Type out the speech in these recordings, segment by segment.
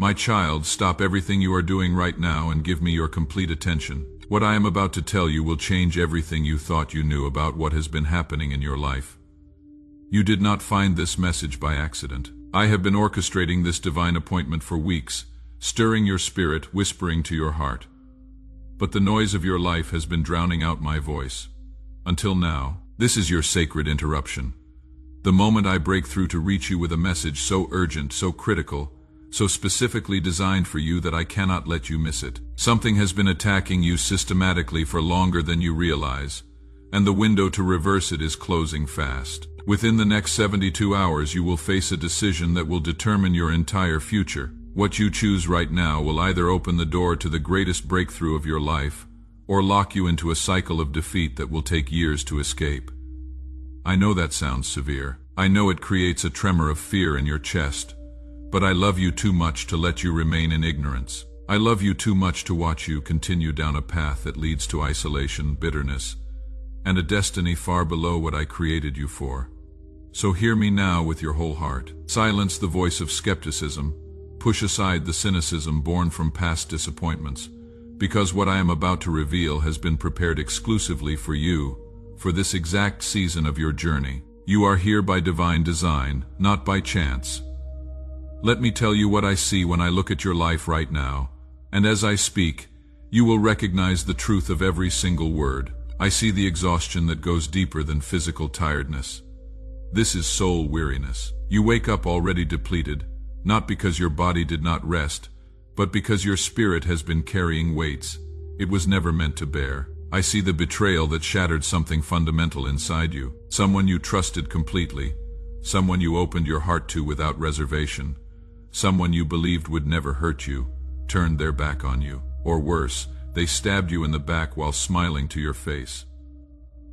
My child, stop everything you are doing right now and give me your complete attention. What I am about to tell you will change everything you thought you knew about what has been happening in your life. You did not find this message by accident. I have been orchestrating this divine appointment for weeks, stirring your spirit, whispering to your heart. But the noise of your life has been drowning out my voice. Until now, this is your sacred interruption. The moment I break through to reach you with a message so urgent, so critical, so specifically designed for you that I cannot let you miss it. Something has been attacking you systematically for longer than you realize, and the window to reverse it is closing fast. Within the next 72 hours, you will face a decision that will determine your entire future. What you choose right now will either open the door to the greatest breakthrough of your life, or lock you into a cycle of defeat that will take years to escape. I know that sounds severe. I know it creates a tremor of fear in your chest. But I love you too much to let you remain in ignorance. I love you too much to watch you continue down a path that leads to isolation, bitterness, and a destiny far below what I created you for. So hear me now with your whole heart. Silence the voice of skepticism. Push aside the cynicism born from past disappointments, because what I am about to reveal has been prepared exclusively for you, for this exact season of your journey. You are here by divine design, not by chance. Let me tell you what I see when I look at your life right now, and as I speak, you will recognize the truth of every single word. I see the exhaustion that goes deeper than physical tiredness. This is soul weariness. You wake up already depleted, not because your body did not rest, but because your spirit has been carrying weights it was never meant to bear. I see the betrayal that shattered something fundamental inside you, someone you trusted completely, someone you opened your heart to without reservation. Someone you believed would never hurt you, turned their back on you. Or worse, they stabbed you in the back while smiling to your face.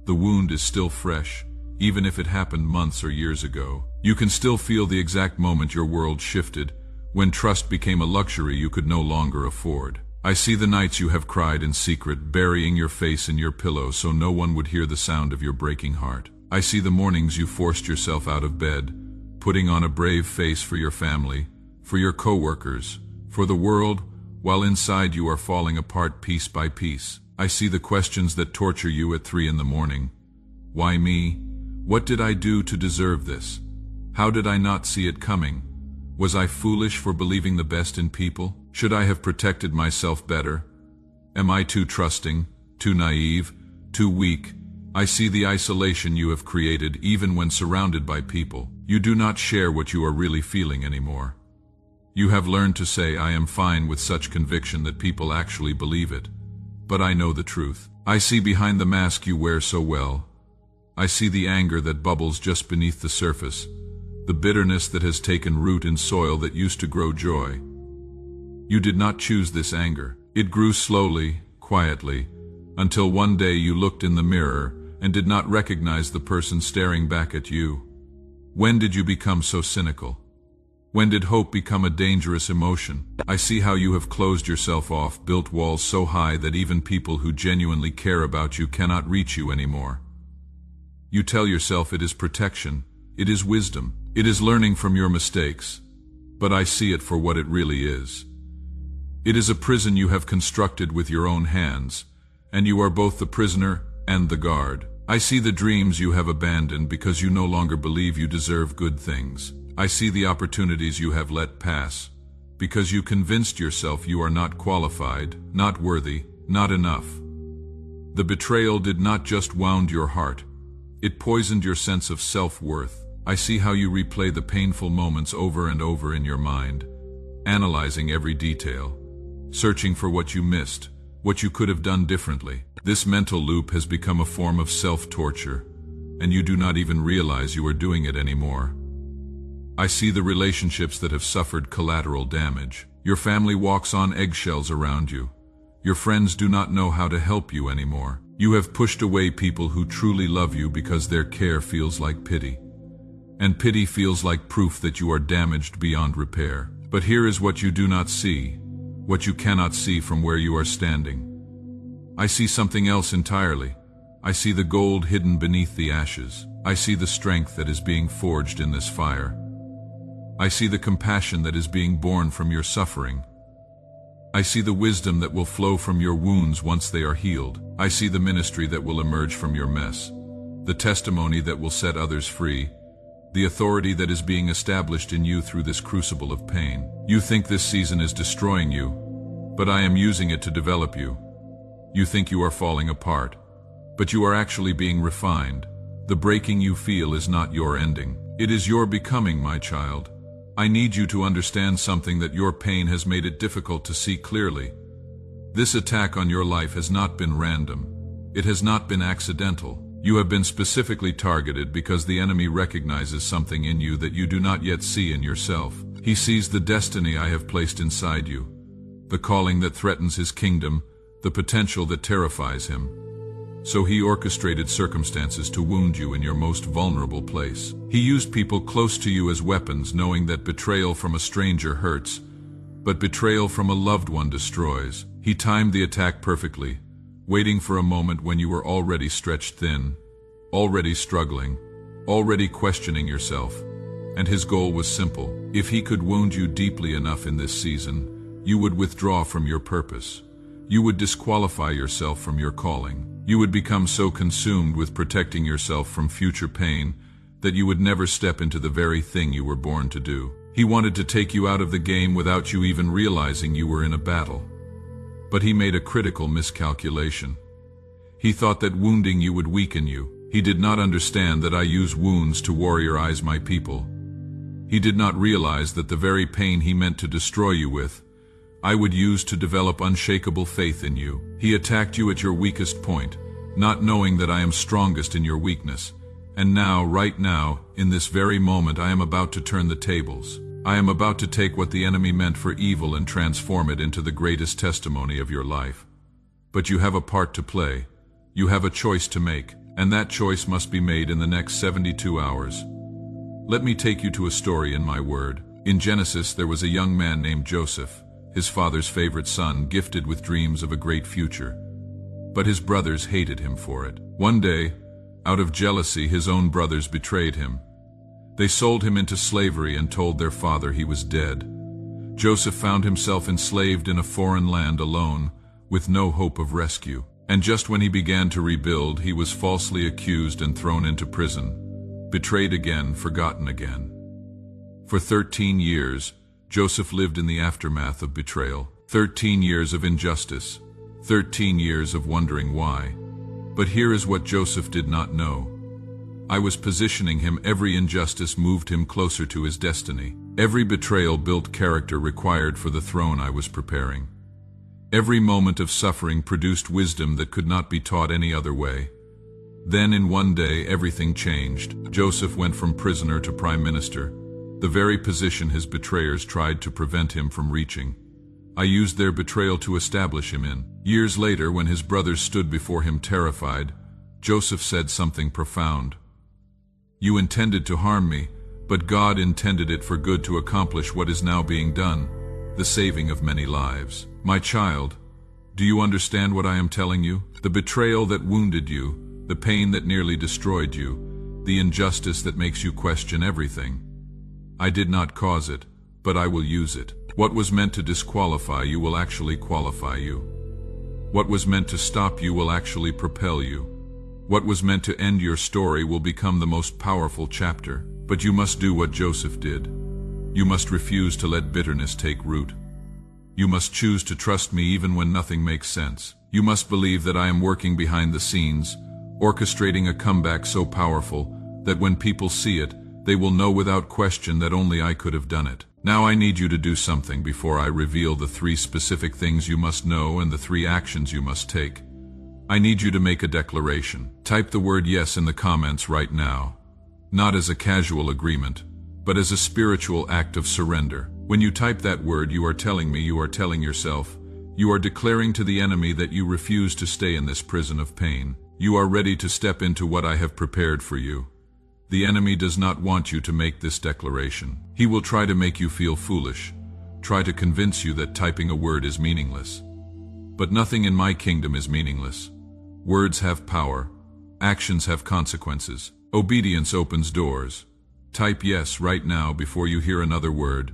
The wound is still fresh, even if it happened months or years ago. You can still feel the exact moment your world shifted, when trust became a luxury you could no longer afford. I see the nights you have cried in secret, burying your face in your pillow so no one would hear the sound of your breaking heart. I see the mornings you forced yourself out of bed, putting on a brave face for your family, for your co-workers, for the world, while inside you are falling apart piece by piece. I see the questions that torture you at 3 in the morning. Why me? What did I do to deserve this? How did I not see it coming? Was I foolish for believing the best in people? Should I have protected myself better? Am I too trusting, too naive, too weak? I see the isolation you have created even when surrounded by people. You do not share what you are really feeling anymore. You have learned to say, I am fine, with such conviction that people actually believe it. But I know the truth. I see behind the mask you wear so well. I see the anger that bubbles just beneath the surface, the bitterness that has taken root in soil that used to grow joy. You did not choose this anger. It grew slowly, quietly, until one day you looked in the mirror and did not recognize the person staring back at you. When did you become so cynical? When did hope become a dangerous emotion? I see how you have closed yourself off, built walls so high that even people who genuinely care about you cannot reach you anymore. You tell yourself it is protection, it is wisdom, it is learning from your mistakes, but I see it for what it really is. It is a prison you have constructed with your own hands, and you are both the prisoner and the guard. I see the dreams you have abandoned because you no longer believe you deserve good things. I see the opportunities you have let pass, because you convinced yourself you are not qualified, not worthy, not enough. The betrayal did not just wound your heart, it poisoned your sense of self-worth. I see how you replay the painful moments over and over in your mind, analyzing every detail, searching for what you missed, what you could have done differently. This mental loop has become a form of self-torture, and you do not even realize you are doing it anymore. I see the relationships that have suffered collateral damage. Your family walks on eggshells around you. Your friends do not know how to help you anymore. You have pushed away people who truly love you because their care feels like pity. And pity feels like proof that you are damaged beyond repair. But here is what you do not see, what you cannot see from where you are standing. I see something else entirely. I see the gold hidden beneath the ashes. I see the strength that is being forged in this fire. I see the compassion that is being born from your suffering. I see the wisdom that will flow from your wounds once they are healed. I see the ministry that will emerge from your mess, the testimony that will set others free, the authority that is being established in you through this crucible of pain. You think this season is destroying you, but I am using it to develop you. You think you are falling apart, but you are actually being refined. The breaking you feel is not your ending. It is your becoming, my child. I need you to understand something, that your pain has made it difficult to see clearly. This attack on your life has not been random. It has not been accidental. You have been specifically targeted because the enemy recognizes something in you that you do not yet see in yourself. He sees the destiny I have placed inside you, the calling that threatens his kingdom, the potential that terrifies him. So he orchestrated circumstances to wound you in your most vulnerable place. He used people close to you as weapons, knowing that betrayal from a stranger hurts, but betrayal from a loved one destroys. He timed the attack perfectly, waiting for a moment when you were already stretched thin, already struggling, already questioning yourself. And his goal was simple. If he could wound you deeply enough in this season, you would withdraw from your purpose. You would disqualify yourself from your calling. You would become so consumed with protecting yourself from future pain that you would never step into the very thing you were born to do. He wanted to take you out of the game without you even realizing you were in a battle. But he made a critical miscalculation. He thought that wounding you would weaken you. He did not understand that I use wounds to warriorize my people. He did not realize that the very pain he meant to destroy you with, I would use to develop unshakable faith in you. He attacked you at your weakest point, not knowing that I am strongest in your weakness. And now, right now, in this very moment, I am about to turn the tables. I am about to take what the enemy meant for evil and transform it into the greatest testimony of your life. But you have a part to play. You have a choice to make, and that choice must be made in the next 72 hours. Let me take you to a story in my word. In Genesis, there was a young man named Joseph, his father's favorite son, gifted with dreams of a great future. But his brothers hated him for it. One day, out of jealousy, his own brothers betrayed him. They sold him into slavery and told their father he was dead. Joseph found himself enslaved in a foreign land alone, with no hope of rescue. And just when he began to rebuild, he was falsely accused and thrown into prison. Betrayed again, forgotten again. For 13 years, Joseph lived in the aftermath of betrayal. 13 years of injustice. 13 years of wondering why. But here is what Joseph did not know. I was positioning him. Every injustice moved him closer to his destiny. Every betrayal built character required for the throne I was preparing. Every moment of suffering produced wisdom that could not be taught any other way. Then in one day, everything changed. Joseph went from prisoner to prime minister, the very position his betrayers tried to prevent him from reaching. I used their betrayal to establish him in. Years later, when his brothers stood before him terrified, Joseph said something profound. You intended to harm me, but God intended it for good, to accomplish what is now being done, the saving of many lives. My child, do you understand what I am telling you? The betrayal that wounded you, the pain that nearly destroyed you, the injustice that makes you question everything. I did not cause it, but I will use it. What was meant to disqualify you will actually qualify you. What was meant to stop you will actually propel you. What was meant to end your story will become the most powerful chapter. But you must do what Joseph did. You must refuse to let bitterness take root. You must choose to trust me even when nothing makes sense. You must believe that I am working behind the scenes, orchestrating a comeback so powerful that when people see it, they will know without question that only I could have done it. Now I need you to do something before I reveal the 3 specific things you must know and the 3 actions you must take. I need you to make a declaration. Type the word yes in the comments right now. Not as a casual agreement, but as a spiritual act of surrender. When you type that word, you are telling me, you are telling yourself, you are declaring to the enemy that you refuse to stay in this prison of pain. You are ready to step into what I have prepared for you. The enemy does not want you to make this declaration. He will try to make you feel foolish, try to convince you that typing a word is meaningless. But nothing in my kingdom is meaningless. Words have power. Actions have consequences. Obedience opens doors. Type yes right now before you hear another word.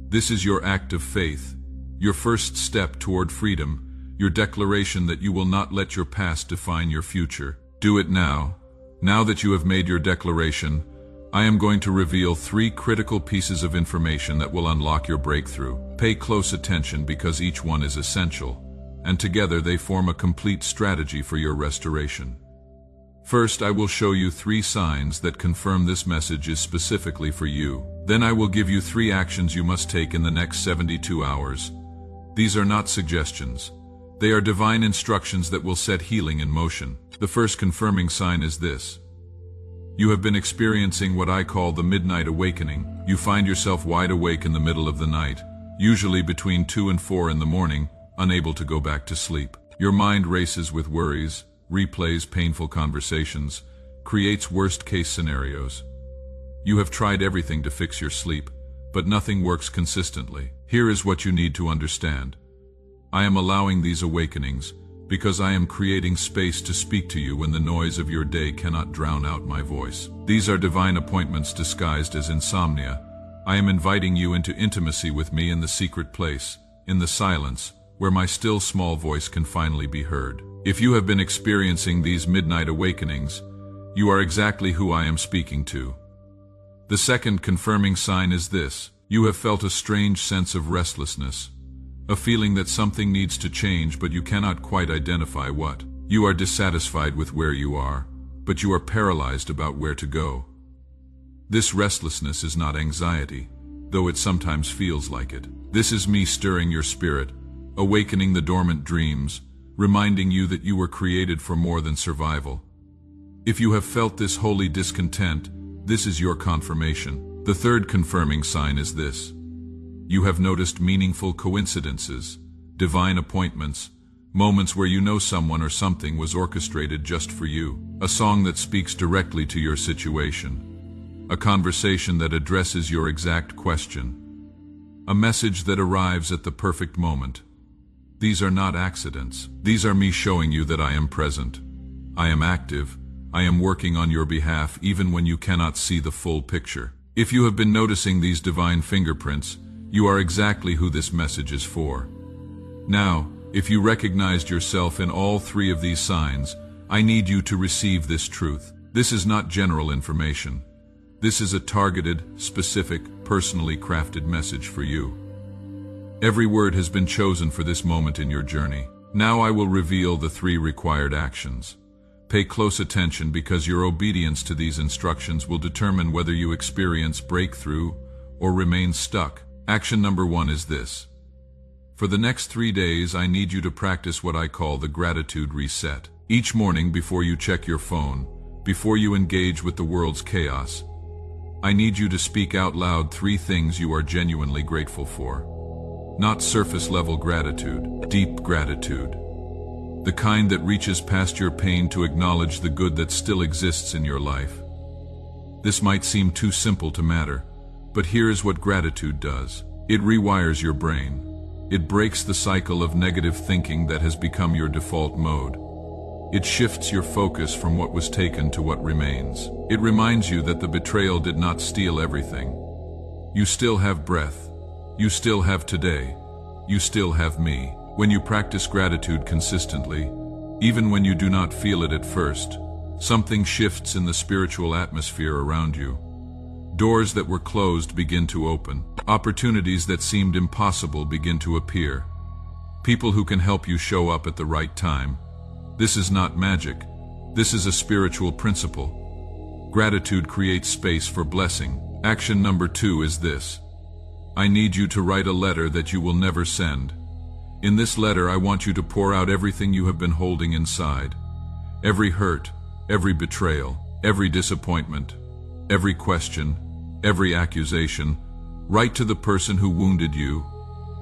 This is your act of faith, your first step toward freedom, your declaration that you will not let your past define your future. Do it now. Now that you have made your declaration, I am going to reveal 3 critical pieces of information that will unlock your breakthrough. Pay close attention because each one is essential, and together they form a complete strategy for your restoration. First, I will show you 3 signs that confirm this message is specifically for you. Then I will give you 3 actions you must take in the next 72 hours. These are not suggestions. They are divine instructions that will set healing in motion. The first confirming sign is this. You have been experiencing what I call the midnight awakening. You find yourself wide awake in the middle of the night, usually between 2 and 4 in the morning, unable to go back to sleep. Your mind races with worries, replays painful conversations, creates worst-case scenarios. You have tried everything to fix your sleep, but nothing works consistently. Here is what you need to understand. I am allowing these awakenings because I am creating space to speak to you when the noise of your day cannot drown out my voice. These are divine appointments disguised as insomnia. I am inviting you into intimacy with me in the secret place, in the silence, where my still small voice can finally be heard. If you have been experiencing these midnight awakenings, you are exactly who I am speaking to. The second confirming sign is this. You have felt a strange sense of restlessness, a feeling that something needs to change but you cannot quite identify what. You are dissatisfied with where you are, but you are paralyzed about where to go. This restlessness is not anxiety, though it sometimes feels like it. This is me stirring your spirit, awakening the dormant dreams, reminding you that you were created for more than survival. If you have felt this holy discontent, this is your confirmation. The third confirming sign is this. You have noticed meaningful coincidences, divine appointments, moments where you know someone or something was orchestrated just for you. A song that speaks directly to your situation. A conversation that addresses your exact question. A message that arrives at the perfect moment. These are not accidents. These are me showing you that I am present. I am active. I am working on your behalf even when you cannot see the full picture. If you have been noticing these divine fingerprints, you are exactly who this message is for. Now, if you recognized yourself in all 3 of these signs, I need you to receive this truth. This is not general information. This is a targeted, specific, personally crafted message for you. Every word has been chosen for this moment in your journey. Now I will reveal the 3 required actions. Pay close attention because your obedience to these instructions will determine whether you experience breakthrough or remain stuck. Action number 1 is this. For the next 3 days, I need you to practice what I call the gratitude reset. Each morning before you check your phone, before you engage with the world's chaos, I need you to speak out loud 3 things you are genuinely grateful for. Not surface-level gratitude, deep gratitude. The kind that reaches past your pain to acknowledge the good that still exists in your life. This might seem too simple to matter, but here is what gratitude does. It rewires your brain. It breaks the cycle of negative thinking that has become your default mode. It shifts your focus from what was taken to what remains. It reminds you that the betrayal did not steal everything. You still have breath. You still have today. You still have me. When you practice gratitude consistently, even when you do not feel it at first, something shifts in the spiritual atmosphere around you. Doors that were closed begin to open. Opportunities that seemed impossible begin to appear. People who can help you show up at the right time. This is not magic. This is a spiritual principle. Gratitude creates space for blessing. Action number 2 is this. I need you to write a letter that you will never send. In this letter, I want you to pour out everything you have been holding inside. Every hurt, every betrayal, every disappointment, every question, every accusation. Write to the person who wounded you,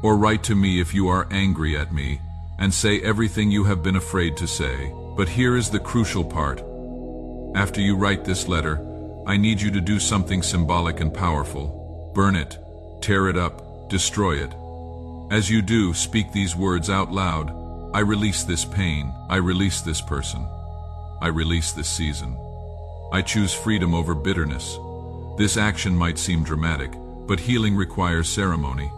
or write to me if you are angry at me, and say everything you have been afraid to say. But here is the crucial part. After you write this letter, I need you to do something symbolic and powerful. Burn it, tear it up, destroy it. As you do, speak these words out loud. I release this pain. I release this person. I release this season. I choose freedom over bitterness. This action might seem dramatic, but healing requires ceremony.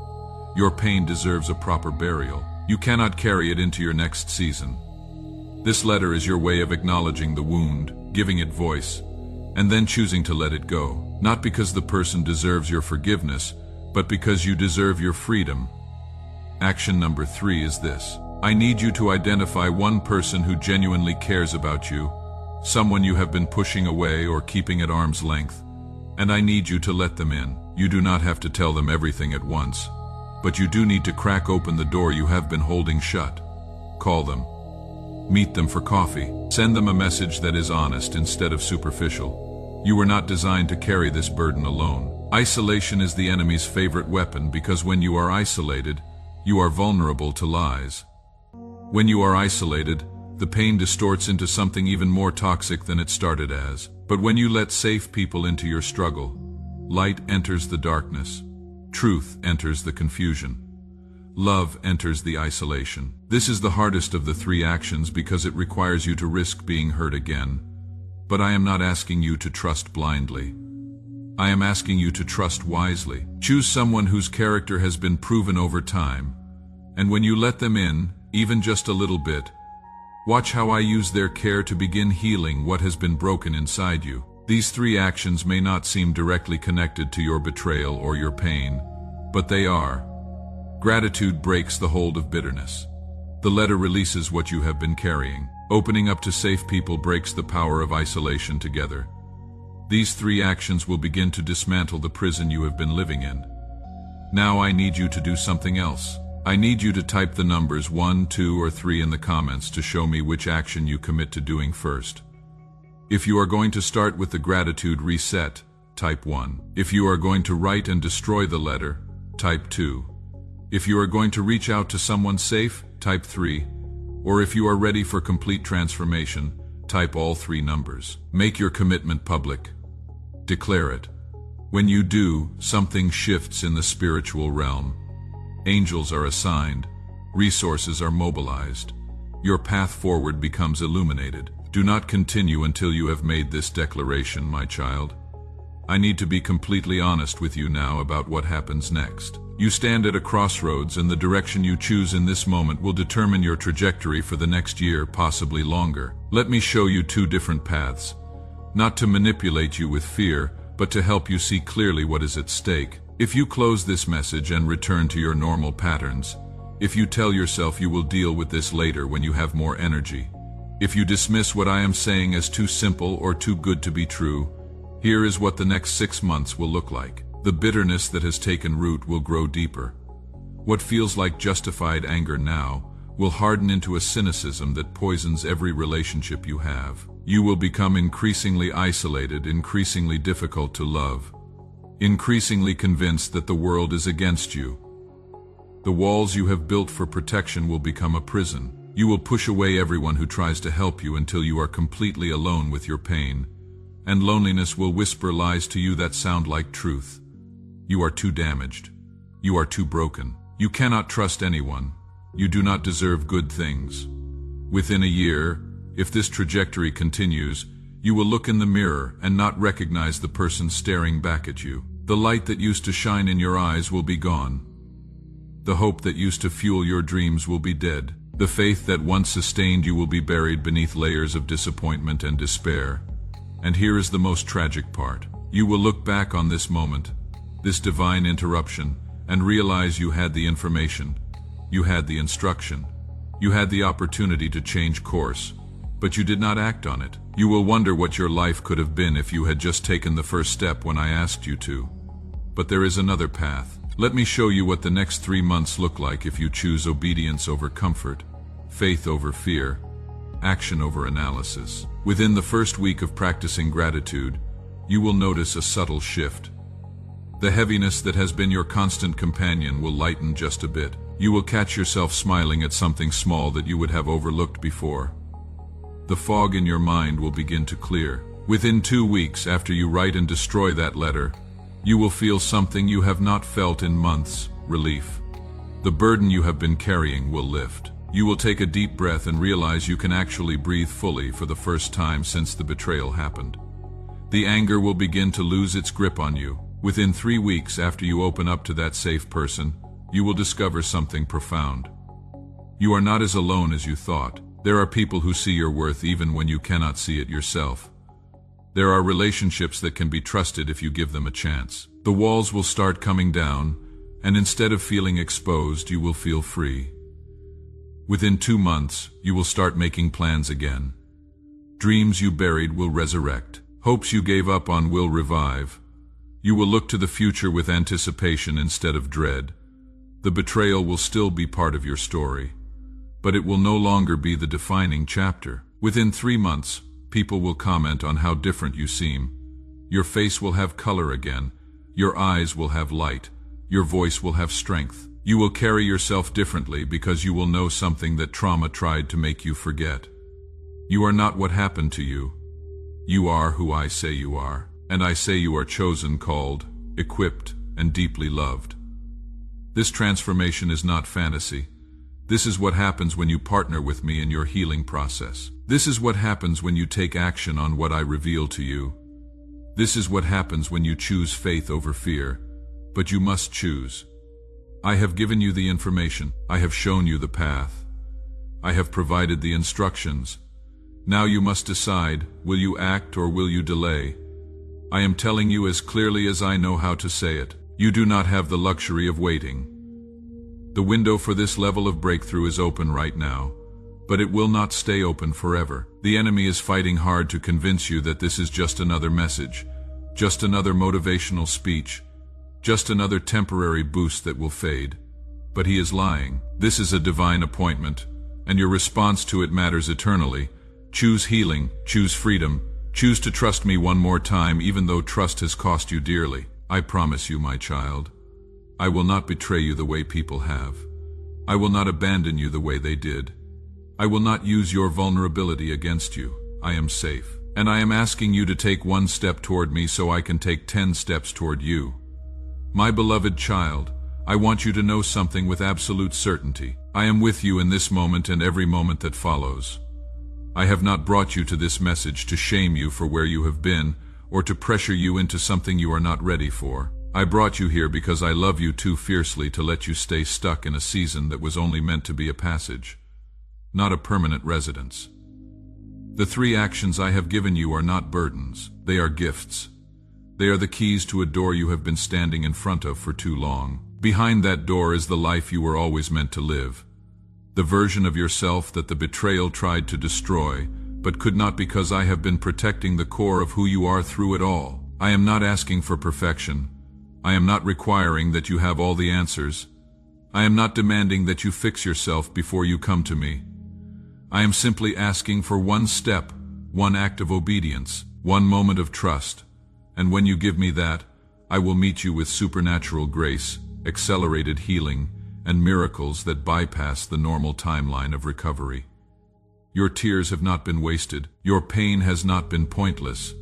Your pain deserves a proper burial. You cannot carry it into your next season. This letter is your way of acknowledging the wound, giving it voice, and then choosing to let it go. Not because the person deserves your forgiveness, but because you deserve your freedom. Action number 3 is this. I need you to identify one person who genuinely cares about you, someone you have been pushing away or keeping at arm's length, and I need you to let them in. You do not have to tell them everything at once, but you do need to crack open the door you have been holding shut. Call them. Meet them for coffee. Send them a message that is honest instead of superficial. You were not designed to carry this burden alone. Isolation is the enemy's favorite weapon because when you are isolated, you are vulnerable to lies. When you are isolated, the pain distorts into something even more toxic than it started as. But when you let safe people into your struggle, light enters the darkness. Truth enters the confusion. Love enters the isolation. This is the hardest of the 3 actions because it requires you to risk being hurt again. But I am not asking you to trust blindly. I am asking you to trust wisely. Choose someone whose character has been proven over time. And when you let them in, even just a little bit, watch how I use their care to begin healing what has been broken inside you. These 3 actions may not seem directly connected to your betrayal or your pain, but they are. Gratitude breaks the hold of bitterness. The letter releases what you have been carrying. Opening up to safe people breaks the power of isolation together. These 3 actions will begin to dismantle the prison you have been living in. Now I need you to do something else. I need you to type the numbers 1, 2, or 3 in the comments to show me which action you commit to doing first. If you are going to start with the gratitude reset, type 1. If you are going to write and destroy the letter, type 2. If you are going to reach out to someone safe, type 3. Or if you are ready for complete transformation, type all 3 numbers. Make your commitment public. Declare it. When you do, something shifts in the spiritual realm. Angels are assigned. Resources are mobilized. Your path forward becomes illuminated. Do not continue until you have made this declaration, my child. I need to be completely honest with you now about what happens next. You stand at a crossroads, and the direction you choose in this moment will determine your trajectory for the next year, possibly longer. Let me show you 2 different paths. Not to manipulate you with fear, but to help you see clearly what is at stake. If you close this message and return to your normal patterns, if you tell yourself you will deal with this later when you have more energy, if you dismiss what I am saying as too simple or too good to be true, here is what the next 6 months will look like. The bitterness that has taken root will grow deeper. What feels like justified anger now will harden into a cynicism that poisons every relationship you have. You will become increasingly isolated, increasingly difficult to love, increasingly convinced that the world is against you. The walls you have built for protection will become a prison. You will push away everyone who tries to help you until you are completely alone with your pain, and loneliness will whisper lies to you that sound like truth. You are too damaged. You are too broken. You cannot trust anyone. You do not deserve good things. Within a year, if this trajectory continues, you will look in the mirror and not recognize the person staring back at you. The light that used to shine in your eyes will be gone. The hope that used to fuel your dreams will be dead. The faith that once sustained you will be buried beneath layers of disappointment and despair. And here is the most tragic part. You will look back on this moment, this divine interruption, and realize you had the information, you had the instruction, you had the opportunity to change course, but you did not act on it. You will wonder what your life could have been if you had just taken the first step when I asked you to. But there is another path. Let me show you what the next 3 months look like if you choose obedience over comfort, faith over fear, action over analysis. Within the first week of practicing gratitude, you will notice a subtle shift. The heaviness that has been your constant companion will lighten just a bit. You will catch yourself smiling at something small that you would have overlooked before. The fog in your mind will begin to clear. Within 2 weeks after you write and destroy that letter, you will feel something you have not felt in months: relief. The burden you have been carrying will lift. You will take a deep breath and realize you can actually breathe fully for the first time since the betrayal happened. The anger will begin to lose its grip on you. Within 3 weeks after you open up to that safe person, you will discover something profound. You are not as alone as you thought. There are people who see your worth even when you cannot see it yourself. There are relationships that can be trusted if you give them a chance. The walls will start coming down, and instead of feeling exposed, you will feel free. Within 2 months, you will start making plans again. Dreams you buried will resurrect. Hopes you gave up on will revive. You will look to the future with anticipation instead of dread. The betrayal will still be part of your story, but it will no longer be the defining chapter. Within 3 months, people will comment on how different you seem. Your face will have color again. Your eyes will have light. Your voice will have strength. You will carry yourself differently because you will know something that trauma tried to make you forget. You are not what happened to you. You are who I say you are. And I say you are chosen, called, equipped, and deeply loved. This transformation is not fantasy. This is what happens when you partner with me in your healing process. This is what happens when you take action on what I reveal to you. This is what happens when you choose faith over fear. But you must choose. I have given you the information. I have shown you the path. I have provided the instructions. Now you must decide, will you act or will you delay? I am telling you as clearly as I know how to say it. You do not have the luxury of waiting. The window for this level of breakthrough is open right now, but it will not stay open forever. The enemy is fighting hard to convince you that this is just another message, just another motivational speech, just another temporary boost that will fade. But he is lying. This is a divine appointment, and your response to it matters eternally. Choose healing, choose freedom, choose to trust me one more time even though trust has cost you dearly. I promise you, my child, I will not betray you the way people have. I will not abandon you the way they did. I will not use your vulnerability against you. I am safe. And I am asking you to take 1 step toward me so I can take 10 steps toward you. My beloved child, I want you to know something with absolute certainty. I am with you in this moment and every moment that follows. I have not brought you to this message to shame you for where you have been or to pressure you into something you are not ready for. I brought you here because I love you too fiercely to let you stay stuck in a season that was only meant to be a passage, not a permanent residence. The 3 actions I have given you are not burdens. They are gifts. They are the keys to a door you have been standing in front of for too long. Behind that door is the life you were always meant to live. The version of yourself that the betrayal tried to destroy, but could not because I have been protecting the core of who you are through it all. I am not asking for perfection. I am not requiring that you have all the answers. I am not demanding that you fix yourself before you come to me. I am simply asking for 1 step, 1 act of obedience, 1 moment of trust. And when you give me that, I will meet you with supernatural grace, accelerated healing, and miracles that bypass the normal timeline of recovery. Your tears have not been wasted. Your pain has not been pointless.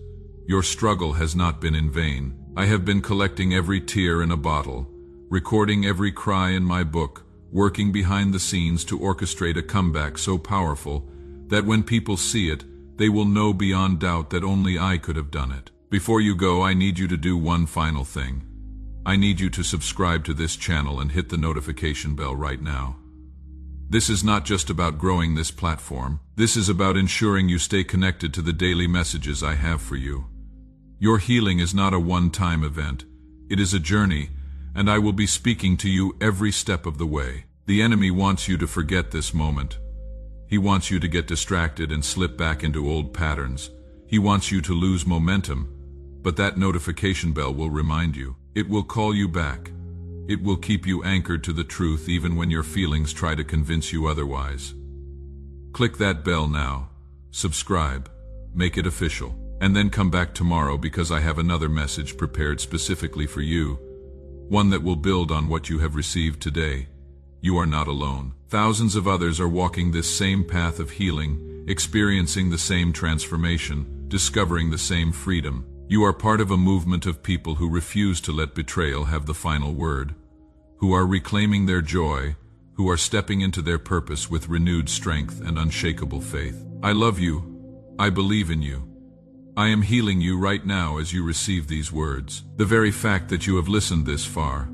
Your struggle has not been in vain. I have been collecting every tear in a bottle, recording every cry in my book, working behind the scenes to orchestrate a comeback so powerful that when people see it, they will know beyond doubt that only I could have done it. Before you go, I need you to do one final thing. I need you to subscribe to this channel and hit the notification bell right now. This is not just about growing this platform. This is about ensuring you stay connected to the daily messages I have for you. Your healing is not a one-time event. It is a journey, and I will be speaking to you every step of the way. The enemy wants you to forget this moment. He wants you to get distracted and slip back into old patterns. He wants you to lose momentum, but that notification bell will remind you. It will call you back. It will keep you anchored to the truth even when your feelings try to convince you otherwise. Click that bell now. Subscribe. Make it official. And then come back tomorrow because I have another message prepared specifically for you. One that will build on what you have received today. You are not alone. Thousands of others are walking this same path of healing, experiencing the same transformation, discovering the same freedom. You are part of a movement of people who refuse to let betrayal have the final word, who are reclaiming their joy, who are stepping into their purpose with renewed strength and unshakable faith. I love you. I believe in you. I am healing you right now as you receive these words. The very fact that you have listened this far,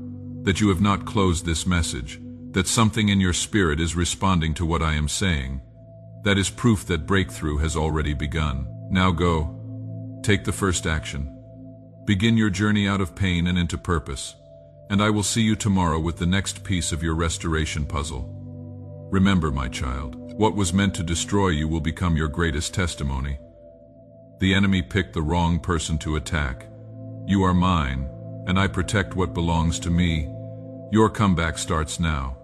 that you have not closed this message, that something in your spirit is responding to what I am saying, that is proof that breakthrough has already begun. Now go. Take the first action. Begin your journey out of pain and into purpose, and I will see you tomorrow with the next piece of your restoration puzzle. Remember, my child, what was meant to destroy you will become your greatest testimony. The enemy picked the wrong person to attack. You are mine, and I protect what belongs to me. Your comeback starts now.